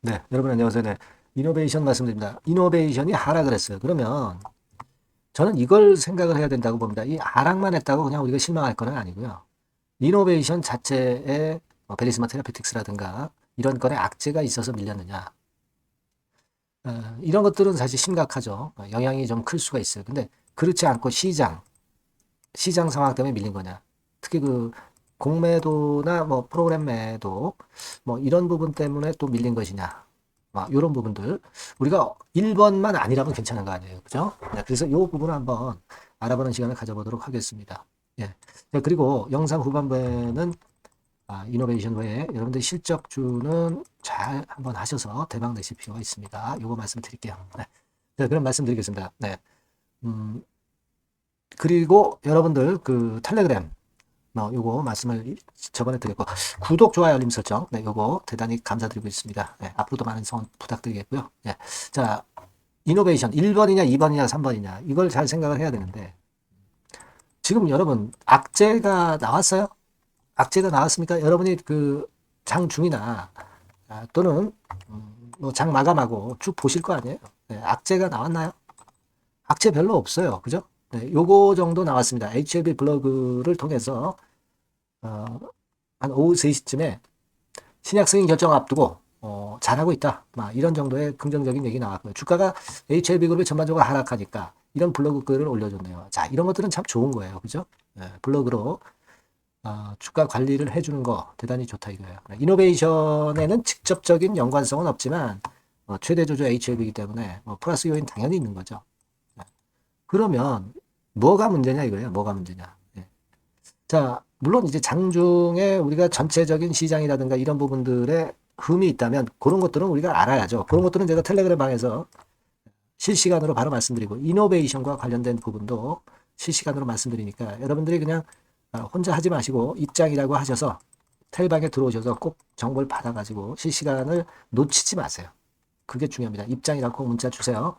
네, 여러분 안녕하세요. 네, 이노베이션 말씀드립니다. 이노베이션이 하락을 했어요. 그러면 저는 이걸 생각을 해야 된다고 봅니다. 이 하락만 했다고 그냥 우리가 실망할 건 아니고요. 이노베이션 자체에 베리스마 테라피틱스라든가 이런 건에 악재가 있어서 밀렸느냐. 이런 것들은 사실 심각하죠. 영향이 좀 클 수가 있어요. 근데 그렇지 않고 시장 상황 때문에 밀린 거냐. 특히 그 공매도나 뭐 프로그램 매도 뭐 이런 부분 때문에 또 밀린 것이냐. 막 이런 부분들 우리가 1번만 아니라면 괜찮은 거 아니에요. 그죠? 네, 그래서 이 부분을 한번 알아보는 시간을 가져보도록 하겠습니다. 예. 네, 그리고 영상 후반부에는 이노베이션 외에 여러분들 실적주는 잘 한번 하셔서 대박 내실 필요가 있습니다. 요거 말씀드릴게요. 네. 네, 그럼 말씀드리겠습니다. 네. 음, 그리고 여러분들 그 텔레그램 요거 말씀을 저번에 드렸고 구독, 좋아요, 알림 설정 요거 대단히 감사드리고 있습니다. 네, 앞으로도 많은 성원 부탁드리겠고요. 네, 자 이노베이션 1번이냐 2번이냐 3번이냐 이걸 잘 생각을 해야 되는데 지금 여러분 악재가 나왔어요? 악재가 나왔습니까? 여러분이 그 장중이나 또는 뭐장 마감하고 쭉 보실 거 아니에요? 네, 악재가 나왔나요? 악재 별로 없어요. 그죠? 네, 요거 정도 나왔습니다. HLB 블로그를 통해서 어, 한 오후 3시쯤에 신약 승인 결정 앞두고 잘하고 있다. 막 이런 정도의 긍정적인 얘기 나왔고요. 주가가 HLB 그룹이 전반적으로 하락하니까 이런 블로그 글을 올려줬네요. 자, 이런 것들은 참 좋은 거예요. 그죠? 네, 블로그로 주가 관리를 해주는 거 대단히 좋다 이거예요. 네, 이노베이션에는 직접적인 연관성은 없지만 최대 주주 HLB이기 때문에 플러스 요인 당연히 있는 거죠. 네. 그러면 뭐가 문제냐 이거예요. 뭐가 문제냐. 네. 자, 물론 이제 장중에 우리가 전체적인 시장이라든가 이런 부분들에 흠이 있다면 그런 것들은 우리가 알아야죠. 그런 것들은 제가 텔레그램 방에서 실시간으로 바로 말씀드리고 이노베이션과 관련된 부분도 실시간으로 말씀드리니까 여러분들이 그냥 혼자 하지 마시고 입장이라고 하셔서 텔방에 들어오셔서 꼭 정보를 받아가지고 실시간을 놓치지 마세요. 그게 중요합니다. 입장이라고 문자 주세요.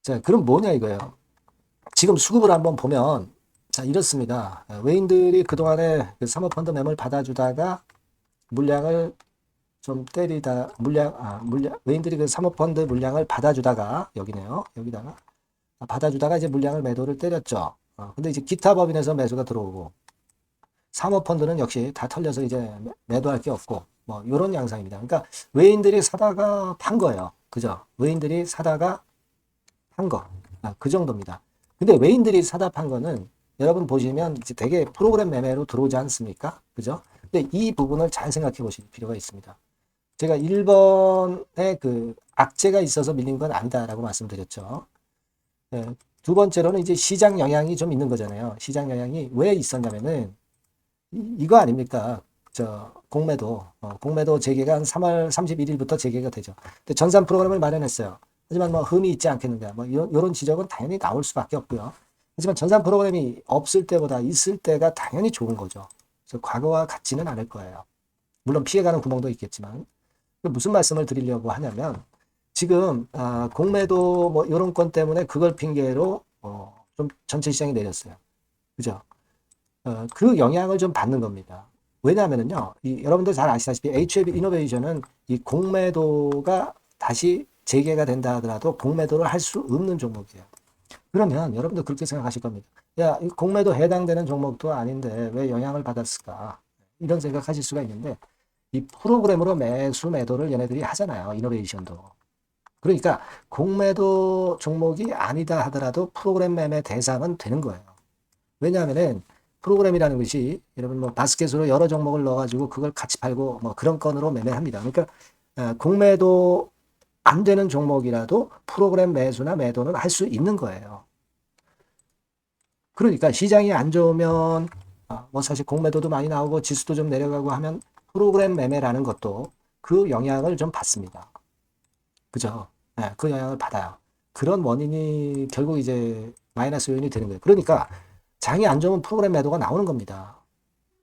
자, 그럼 뭐냐 이거예요. 지금 수급을 한번 보면 자 이렇습니다. 외인들이 그동안에 그 사모펀드 매물 받아주다가 물량을 좀 때리다 물량 외인들이 그 사모펀드 물량을 받아주다가 여기네요. 여기다가 받아주다가 이제 물량을 매도를 때렸죠. 근데 이제 기타 법인에서 매수가 들어오고 사모펀드는 역시 다 털려서 이제 매도할 게 없고 뭐 이런 양상입니다. 그러니까 외인들이 사다가 판 거예요. 그죠? 외인들이 사다가 판 거. 그 정도입니다. 근데 외인들이 사다 판 거는 여러분 보시면 이제 되게 프로그램 매매로 들어오지 않습니까? 그죠? 근데 이 부분을 잘 생각해 보실 필요가 있습니다. 제가 1번에 그 악재가 있어서 밀린 건 아니다라고 말씀드렸죠. 네, 두 번째로는 이제 시장 영향이 좀 있는 거잖아요. 시장 영향이 왜 있었냐면은 이거 아닙니까? 저 공매도 재개가 한 3월 31일부터 재개가 되죠. 근데 전산 프로그램을 마련했어요. 하지만 뭐 흠이 있지 않겠는가? 뭐 이런 지적은 당연히 나올 수밖에 없고요. 하지만 전산 프로그램이 없을 때보다 있을 때가 당연히 좋은 거죠. 그래서 과거와 같지는 않을 거예요. 물론 피해가는 구멍도 있겠지만 무슨 말씀을 드리려고 하냐면 지금 공매도 뭐 이런 건 때문에 그걸 핑계로 좀 전체 시장이 내렸어요. 그죠? 그 영향을 좀 받는 겁니다. 왜냐하면요, 여러분들 잘 아시다시피 HLB 이노베이션은 이 공매도가 다시 재개가 된다 하더라도 공매도를 할 수 없는 종목이에요. 그러면 여러분들 그렇게 생각하실 겁니다. 야, 이 공매도 해당되는 종목도 아닌데 왜 영향을 받았을까? 이런 생각하실 수가 있는데 이 프로그램으로 매수 매도를 얘네들이 하잖아요. 이노베이션도. 그러니까 공매도 종목이 아니다 하더라도 프로그램 매매 대상은 되는 거예요. 왜냐하면은 프로그램이라는 것이 여러분 뭐 바스켓으로 여러 종목을 넣어가지고 그걸 같이 팔고 뭐 그런 건으로 매매합니다. 그러니까 공매도 안 되는 종목이라도 프로그램 매수나 매도는 할 수 있는 거예요. 그러니까 시장이 안 좋으면 뭐 사실 공매도도 많이 나오고 지수도 좀 내려가고 하면 프로그램 매매라는 것도 그 영향을 좀 받습니다. 그죠? 네, 그 영향을 받아요. 그런 원인이 결국 이제 마이너스 요인이 되는 거예요. 그러니까 장이 안 좋으면 프로그램 매도가 나오는 겁니다.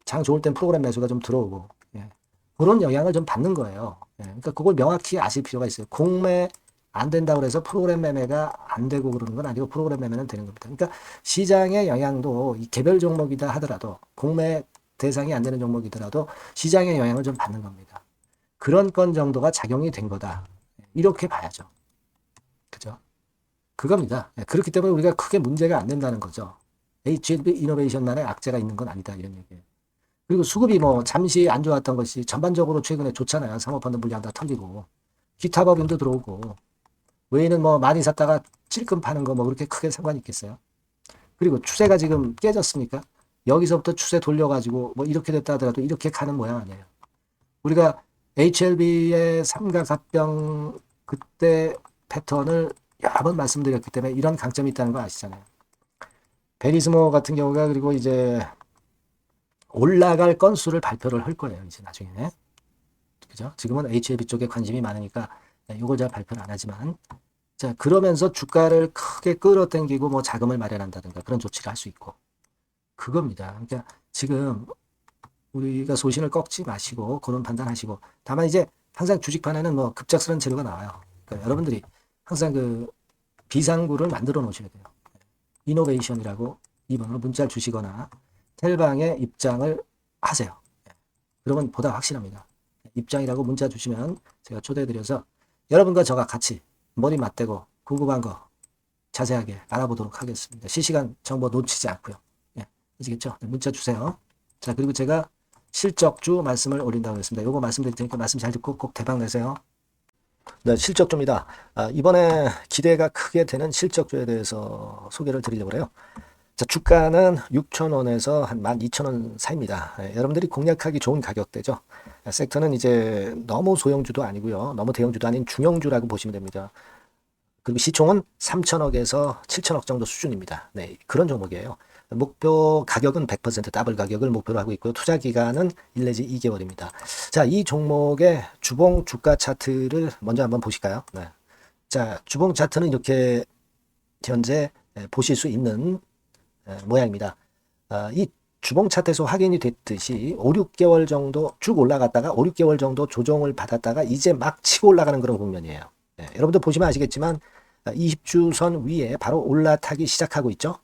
장 좋을 땐 프로그램 매수가 좀 들어오고 예. 그런 영향을 좀 받는 거예요. 예. 그러니까 그걸 명확히 아실 필요가 있어요. 공매 안 된다고 해서 프로그램 매매가 안 되고 그러는 건 아니고 프로그램 매매는 되는 겁니다. 그러니까 시장의 영향도 이 개별 종목이다 하더라도 공매 대상이 안 되는 종목이더라도 시장의 영향을 좀 받는 겁니다. 그런 건 정도가 작용이 된 거다. 이렇게 봐야죠. 그죠? 그겁니다. 그렇기 때문에 우리가 크게 문제가 안 된다는 거죠. HLB 이노베이션만의 악재가 있는 건 아니다. 이런 얘기예요. 그리고 수급이 뭐 잠시 안 좋았던 것이 전반적으로 최근에 좋잖아요. 사모펀드 물량 다 털리고 기타 법인도 들어오고 외에는 뭐 많이 샀다가 찔끔 파는 거 뭐 그렇게 크게 상관이 있겠어요. 그리고 추세가 지금 깨졌으니까 여기서부터 추세 돌려가지고 뭐 이렇게 됐다 하더라도 이렇게 가는 모양 아니에요. 우리가 HLB의 삼각합병 그때 패턴을 여러 번 말씀드렸기 때문에 이런 강점이 있다는 거 아시잖아요. 베리스모 같은 경우가 그리고 이제 올라갈 건수를 발표를 할 거예요. 이제 나중에. 그죠? 지금은 HLB 쪽에 관심이 많으니까 이걸 잘 발표를 안 하지만 자, 그러면서 주가를 크게 끌어당기고 뭐 자금을 마련한다든가 그런 조치를 할 수 있고 그겁니다. 그러니까 지금 우리가 소신을 꺾지 마시고 그런 판단하시고 다만 이제 항상 주식판에는 뭐 급작스러운 재료가 나와요. 그러니까 여러분들이 항상 그 비상구를 만들어 놓으셔야 돼요. 이노베이션이라고 이번으로 문자를 주시거나 텔방에 입장을 하세요. 그러면 보다 확실합니다. 입장이라고 문자 주시면 제가 초대해드려서 여러분과 저가 같이 머리 맞대고 궁금한 거 자세하게 알아보도록 하겠습니다. 실시간 정보 놓치지 않고요. 예, 아시겠죠? 문자 주세요. 자, 그리고 제가 실적주 말씀을 올린다고 했습니다. 요거 말씀드릴 테니까 말씀 잘 듣고 꼭 대박 내세요. 네, 실적주입니다. 이번에 기대가 크게 되는 실적주에 대해서 소개를 드리려고 해요. 자, 주가는 6,000원에서 한 12,000원 사이입니다. 여러분들이 공략하기 좋은 가격대죠. 섹터는 이제 너무 소형주도 아니고요. 너무 대형주도 아닌 중형주라고 보시면 됩니다. 그리고 시총은 3천억에서 7천억 정도 수준입니다. 네, 그런 종목이에요. 목표 가격은 100% 더블 가격을 목표로 하고 있고요. 투자 기간은 1 내지 2개월입니다. 자, 이 종목의 주봉 주가 차트를 먼저 한번 보실까요? 네. 자, 주봉 차트는 이렇게 현재 보실 수 있는 모양입니다. 이 주봉 차트에서 확인이 됐듯이 5, 6개월 정도 쭉 올라갔다가 5, 6개월 정도 조정을 받았다가 이제 막 치고 올라가는 그런 국면이에요. 네, 여러분들 보시면 아시겠지만 20주선 위에 바로 올라타기 시작하고 있죠.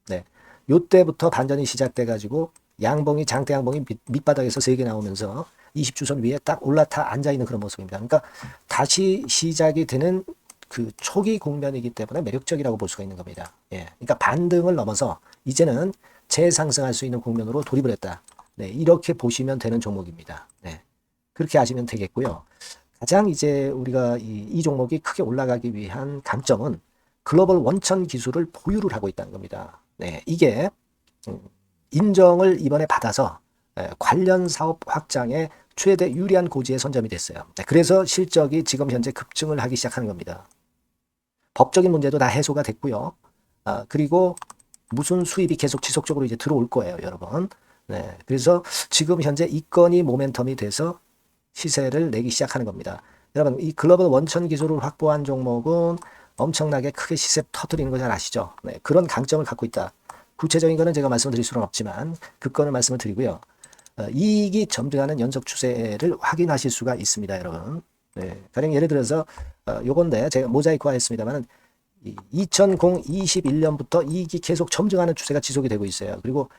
네, 요때부터 반전이 시작돼 가지고 양봉이 장대 양봉이 밑바닥에서 3개 나오면서 20주선 위에 딱 올라타 앉아 있는 그런 모습입니다. 그러니까 다시 시작이 되는 그 초기 국면이기 때문에 매력적이라고 볼 수가 있는 겁니다. 예, 그러니까 반등을 넘어서 이제는 재상승할 수 있는 국면으로 돌입을 했다. 네, 이렇게 보시면 되는 종목입니다. 네, 그렇게 아시면 되겠고요. 가장 이제 우리가 이 종목이 크게 올라가기 위한 강점은 글로벌 원천 기술을 보유를 하고 있다는 겁니다. 네, 이게 인정을 이번에 받아서 관련 사업 확장에 최대 유리한 고지에 선점이 됐어요. 네, 그래서 실적이 지금 현재 급증을 하기 시작하는 겁니다. 법적인 문제도 다 해소가 됐고요. 그리고 무슨 수입이 계속 지속적으로 이제 들어올 거예요, 여러분. 네, 그래서 지금 현재 이 건이 모멘텀이 돼서 시세를 내기 시작하는 겁니다. 여러분, 이 글로벌 원천 기술을 확보한 종목은 엄청나게 크게 시세 터뜨리는 거 잘 아시죠? 네, 그런 강점을 갖고 있다. 구체적인 거는 제가 말씀드릴 수는 없지만 그 건을 말씀을 드리고요. 이익이 점증하는 연속 추세를 확인하실 수가 있습니다, 여러분. 네, 가령 예를 들어서 요건데 제가 모자이크화 했습니다만 2021년부터 이익이 계속 점증하는 추세가 지속이 되고 있어요. 그리고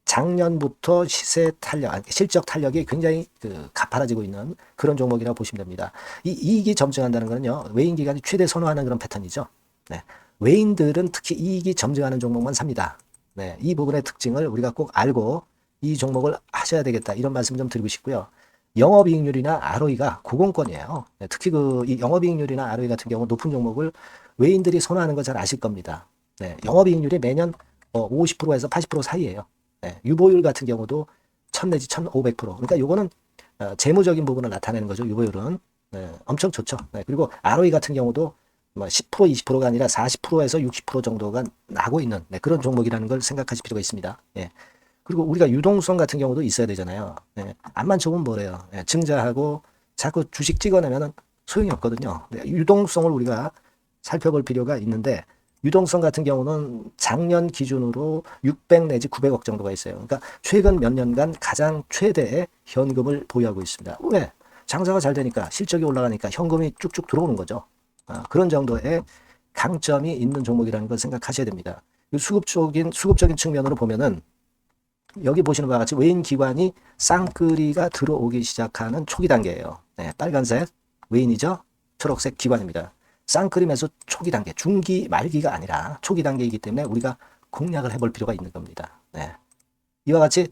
작년부터 시세 탄력, 실적 탄력이 굉장히 가파라지고 있는 그런 종목이라고 보시면 됩니다. 이 이익이 점증한다는 거는요, 외인 기관이 최대 선호하는 그런 패턴이죠. 네, 외인들은 특히 이익이 점증하는 종목만 삽니다. 네, 이 부분의 특징을 우리가 꼭 알고 이 종목을 하셔야 되겠다, 이런 말씀 좀 드리고 싶고요. 영업이익률이나 ROE가 고공권이에요. 네, 특히 이 영업이익률이나 ROE 같은 경우 높은 종목을 외인들이 선호하는 거 잘 아실 겁니다. 네, 영업이익률이 매년 50%에서 80% 사이에요. 네, 유보율 같은 경우도 1000 내지 1500%. 그러니까 요거는 재무적인 부분을 나타내는 거죠. 유보율은. 네, 엄청 좋죠. 네, 그리고 ROE 같은 경우도 뭐 10% 20%가 아니라 40%에서 60% 정도가 나고 있는 그런 종목이라는 걸 생각하실 필요가 있습니다. 예. 그리고 우리가 유동성 같은 경우도 있어야 되잖아요. 예. 앞만 좋으면 뭐래요. 예. 증자하고 자꾸 주식 찍어내면 소용이 없거든요. 네, 유동성을 우리가 살펴볼 필요가 있는데 유동성 같은 경우는 작년 기준으로 600 내지 900억 정도가 있어요. 그러니까 최근 몇 년간 가장 최대의 현금을 보유하고 있습니다. 왜? 장사가 잘 되니까 실적이 올라가니까 현금이 쭉쭉 들어오는 거죠. 그런 정도의 강점이 있는 종목이라는 걸 생각하셔야 됩니다. 수급적인 측면으로 보면은 여기 보시는 바와 같이 외인 기관이 쌍끌이가 들어오기 시작하는 초기 단계예요. 네, 빨간색 외인이죠. 초록색 기관입니다. 쌍끌이 매수 초기 단계, 중기 말기가 아니라 초기 단계이기 때문에 우리가 공략을 해볼 필요가 있는 겁니다. 네. 이와 같이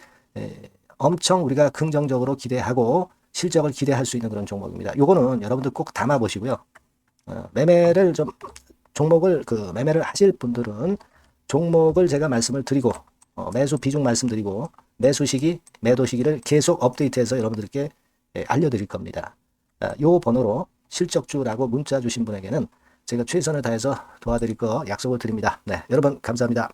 엄청 우리가 긍정적으로 기대하고 실적을 기대할 수 있는 그런 종목입니다. 요거는 여러분들 꼭 담아 보시고요. 매매를 좀 종목을 매매를 하실 분들은 종목을 제가 말씀을 드리고 매수 비중 말씀드리고 매수 시기, 매도 시기를 계속 업데이트해서 여러분들께 알려드릴 겁니다. 요 번호로 실적주라고 문자 주신 분에게는 제가 최선을 다해서 도와드릴 거 약속을 드립니다. 네, 여러분 감사합니다.